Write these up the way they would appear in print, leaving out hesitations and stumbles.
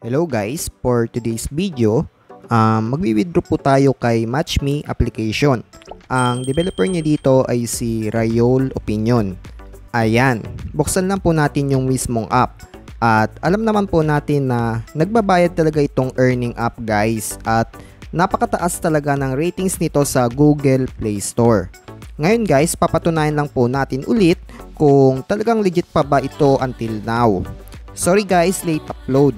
Hello guys, for today's video, magwi-withdraw po tayo kay MatchMe application. Ang developer niya dito ay si Rayol Opinion. Ayan, buksan lang po natin yung mismong app. At alam naman po natin na nagbabayad talaga itong earning app guys. At napakataas talaga ng ratings nito sa Google Play Store. Ngayon guys, papatunayan lang po natin ulit kung talagang legit pa ba ito until now. Sorry guys, late upload.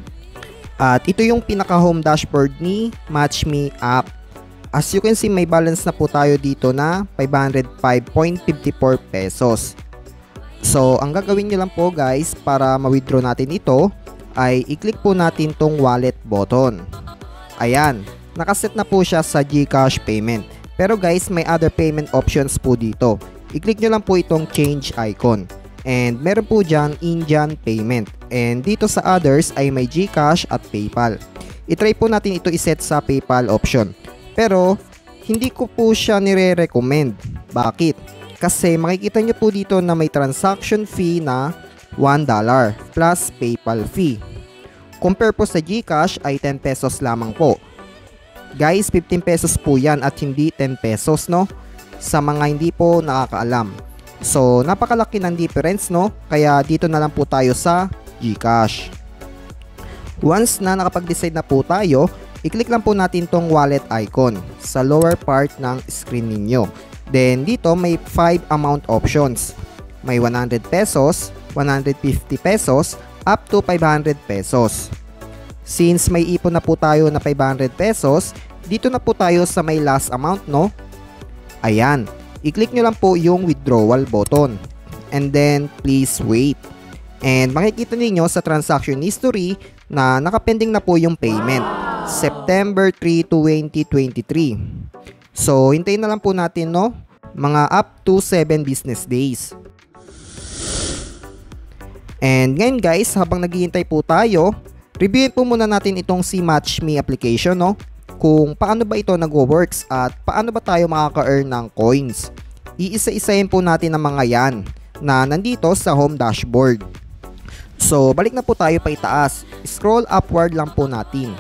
At ito yung pinaka-home dashboard ni MatchMe app. As you can see, may balance na po tayo dito na 505.54 pesos. So, ang gagawin nyo lang po guys para ma-withdraw natin ito ay i-click po natin tong wallet button. Ayan, nakaset na po siya sa GCash payment. Pero guys, may other payment options po dito. I-click nyo lang po itong change icon. And meron po dyan Indian payment. And dito sa others ay may GCash at PayPal. I-try po natin ito iset sa PayPal option. Pero hindi ko po siya nire-recommend. Bakit? Kasi makikita nyo po dito na may transaction fee na $1 plus PayPal fee. Compare po sa GCash ay 10 pesos lamang po. Guys, 15 pesos po yan at hindi 10 pesos no? Sa mga hindi po nakakaalam. So, napakalaki ng difference no? Kaya dito na lang po tayo sa GCash. Once na nakapag-decide na po tayo, i-click lang po natin tong wallet icon sa lower part ng screen ninyo. Then, dito may 5 amount options. May 100 pesos, 150 pesos, up to 500 pesos. Since may ipon na po tayo na 500 pesos, dito na po tayo sa may last amount no? Ayan. I-click nyo lang po yung withdrawal button. And then, please wait. And makikita niyo sa transaction history na nakapending na po yung payment. September 3, 2023. So, hintayin na lang po natin no? Mga up to 7 business days. And ngayon guys, habang naghihintay po tayo, reviewin po muna natin itong si MatchMe application no? Kung paano ba ito nagwo-works at paano ba tayo makaka-earn ng coins. Iisa-isahin po natin ang mga yan na nandito sa home dashboard. So, balik na po tayo pa itaas. Scroll upward lang po natin.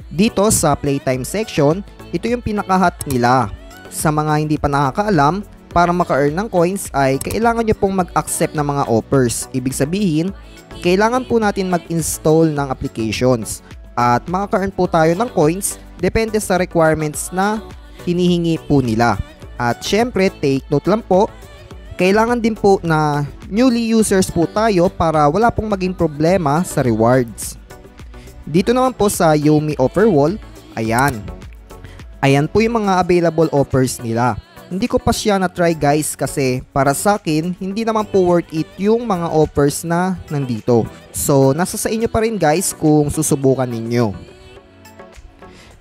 Dito sa playtime section, ito yung pinaka-hot nila. Sa mga hindi pa nakakaalam, para maka-earn ng coins ay kailangan nyo pong mag-accept ng mga offers. Ibig sabihin, kailangan po natin mag-install ng applications. At makaka-earn po tayo ng coins depende sa requirements na hinihingi po nila. At syempre, take note lang po, kailangan din po na newly users po tayo para wala pong maging problema sa rewards. Dito naman po sa Yumi offer wall, ayan. Ayan po yung mga available offers nila. Hindi ko pa siya na-try guys kasi para sa akin, hindi naman po worth it yung mga offers na nandito. So, nasa sa inyo pa rin guys kung susubukan ninyo.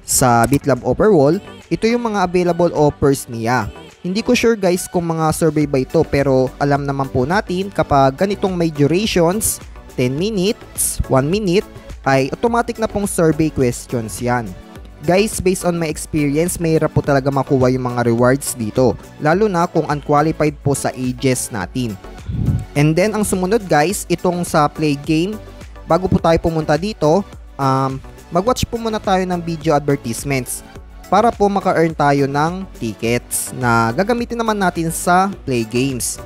Sa BitLab offer wall, ito yung mga available offers niya. Hindi ko sure guys kung mga survey ba ito pero alam naman po natin kapag ganitong may durations, 10 minutes, 1 minute, ay automatic na pong survey questions yan. Guys, based on my experience, mahirap po talaga makuha yung mga rewards dito. Lalo na kung unqualified po sa ages natin. And then, ang sumunod guys, itong sa play game. Bago po tayo pumunta dito, mag-watch po muna tayo ng video advertisements para po maka-earn tayo ng tickets na gagamitin naman natin sa play games.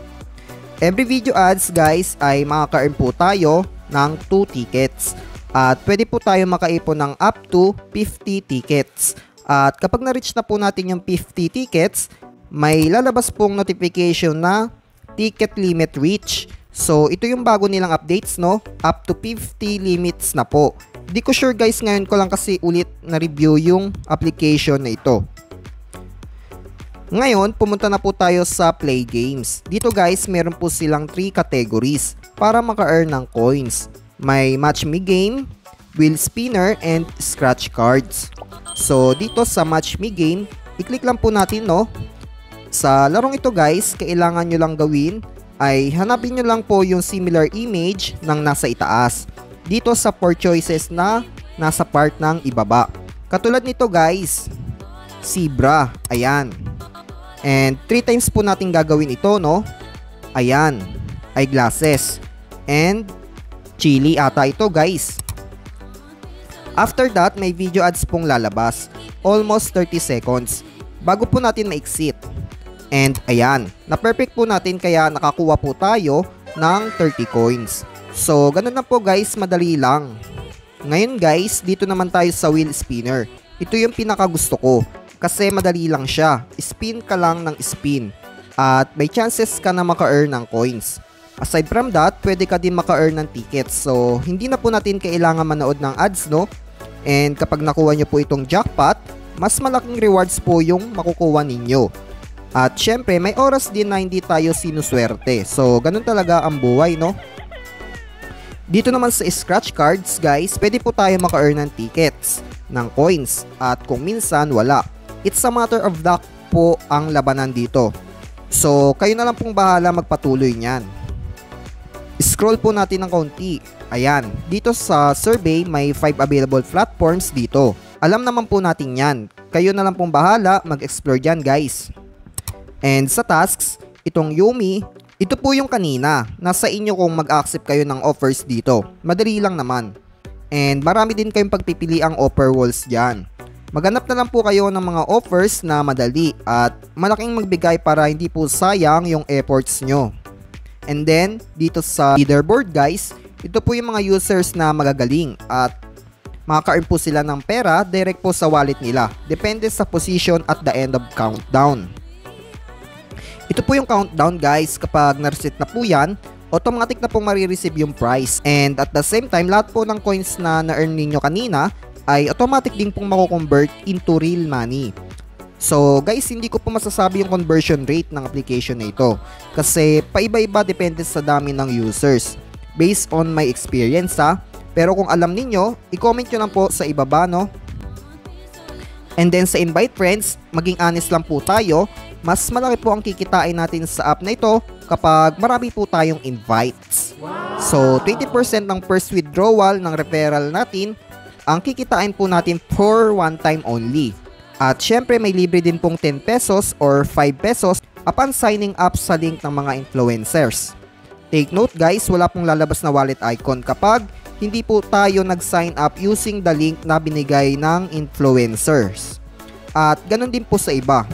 Every video ads guys ay makaka-earn po tayo ng 2 tickets. At pwede po tayo makaipon ng up to 50 tickets. At kapag na-reach na po natin yung 50 tickets, may lalabas pong notification na ticket limit reach. So, ito yung bago nilang updates, no? Up to 50 limits na po. Di ko sure guys, ngayon ko lang kasi ulit na-review yung application na ito. Ngayon, pumunta na po tayo sa play games. Dito guys, meron po silang 3 categories para maka-earn ng coins. May MatchMe game, wheel spinner, and scratch cards. So, dito sa MatchMe game, i-click lang po natin, no? Sa larong ito guys, kailangan nyo lang gawin ay hanapin nyo lang po yung similar image ng nasa itaas. Dito sa 4 choices na nasa part ng ibaba. Katulad nito guys, zebra, ayan. And 3 times po natin gagawin ito, no? Ayan, eyeglasses. And chili ata ito guys. After that, may video ads pong lalabas. Almost 30 seconds. Bago po natin ma-exit. And ayan, na-perfect po natin kaya nakakuha po tayo ng 30 coins. So, ganun na po guys, madali lang. Ngayon guys, dito naman tayo sa wheel spinner. Ito yung pinakagusto ko kasi madali lang siya. Spin ka lang ng spin at may chances ka na maka-earn ng coins. Aside from that, pwede ka din maka-earn ng tickets. So, hindi na po natin kailangan manood ng ads, no? And kapag nakuha nyo po itong jackpot, mas malaking rewards po yung makukuha ninyo. At syempre, may oras din na hindi tayo sinuswerte. So, ganun talaga ang buhay, no? Dito naman sa scratch cards, guys, pwede po tayo maka-earn ng tickets, ng coins, at kung minsan, wala. It's a matter of luck po ang labanan dito. So, kayo na lang pong bahala magpatuloy niyan. Scroll po natin ng kaunti. Ayan, dito sa survey, may 5 available platforms dito. Alam naman po natin yan. Kayo na lang pong bahala mag-explore dyan, guys. And sa tasks, itong Yumi, ito po yung kanina. Nasa inyo kung mag-accept kayo ng offers dito. Madali lang naman. And marami din kayong pagpipili ang offer walls dyan. Maghanap na lang po kayo ng mga offers na madali at malaking magbigay para hindi po sayang yung efforts nyo. And then, dito sa leaderboard guys, ito po yung mga users na magagaling at makaka-earn po sila ng pera direct po sa wallet nila. Depende sa position at the end of countdown. Ito po yung countdown guys, kapag na-reset na po yan, automatic na pong marireceive yung price. And at the same time, lahat po ng coins na na-earn ninyo kanina ay automatic din pong mako-convert into real money. So guys, hindi ko po masasabi yung conversion rate ng application na ito kasi paiba-iba depende sa dami ng users. Based on my experience ha. Pero kung alam ninyo, i-comment nyo lang po sa ibaba, no? And then sa invite friends, maging honest lang po tayo, mas malaki po ang kikitain natin sa app na ito kapag marami po tayong invites. So 20% ng first withdrawal ng referral natin, ang kikitain po natin for one time only. At syempre may libre din pong 10 pesos or 5 pesos upon signing up sa link ng mga influencers. Take note guys, wala pong lalabas na wallet icon kapag hindi po tayo nag-sign up using the link na binigay ng influencers. At ganun din po sa iba.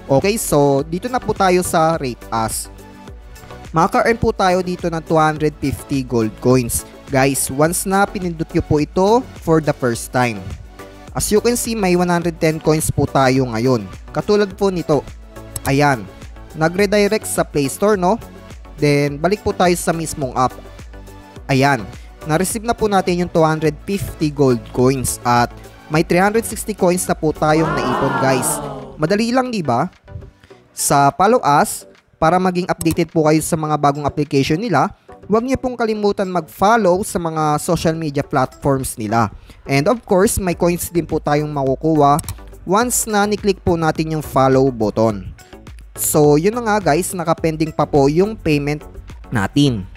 Okay, so dito na po tayo sa Rate Us. Maka-earn po tayo dito ng 250 gold coins. Guys, once na pinindot nyo po ito for the first time. As you can see, may 110 coins po tayo ngayon. Katulad po nito. Ayan. Nag-redirect sa Play Store, no? Then, balik po tayo sa mismong app. Ayan. Na-receive na po natin yung 250 gold coins. At may 360 coins na po tayong naipon, guys. Madali lang, di ba? Sa Follow Us, para maging updated po kayo sa mga bagong application nila, huwag niyo pong kalimutan mag-follow sa mga social media platforms nila. And of course, may coins din po tayong makukuha once na ni-click po natin yung follow button. So, yun na nga guys, nakapending pa po yung payment natin.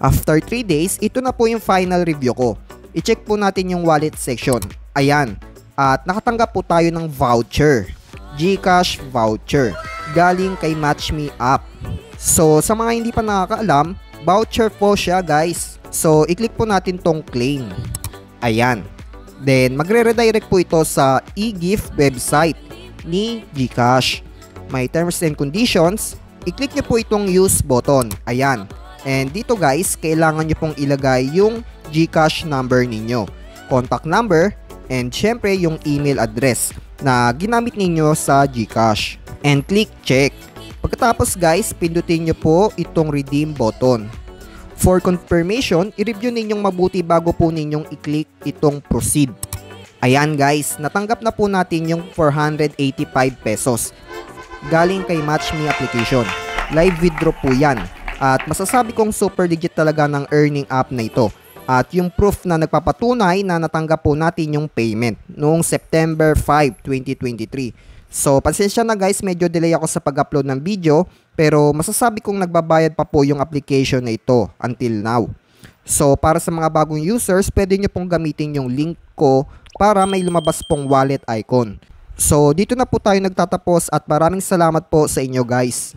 After 3 days, ito na po yung final review ko. I-check po natin yung wallet section. Ayan. At nakatanggap po tayo ng voucher. GCash voucher. Galing kay MatchMe app. So, sa mga hindi pa nakakaalam, voucher po siya guys. So, i-click po natin tong claim. Ayan. Then, magre-redirect po ito sa e-gift website ni GCash. May terms and conditions. I-click nyo po itong use button. Ayan. And dito guys, kailangan nyo pong ilagay yung GCash number ninyo, contact number, and syempre yung email address na ginamit ninyo sa GCash. And click check. Pagkatapos guys, pindutin nyo po itong redeem button. For confirmation, i-review ninyong mabuti bago po ninyong i-click itong proceed. Ayan guys, natanggap na po natin yung 485 pesos. Galing kay MatchMe application. Live withdraw po yan. At masasabi kong super legit talaga ng earning app na ito. At yung proof na nagpapatunay na natanggap po natin yung payment noong September 5, 2023. So, pasensya na guys, medyo delay ako sa pag-upload ng video, pero masasabi kong nagbabayad pa po yung application na ito until now. So, para sa mga bagong users, pwede nyo pong gamitin yung link ko para may lumabas pong wallet icon. So, dito na po tayo nagtatapos at maraming salamat po sa inyo guys.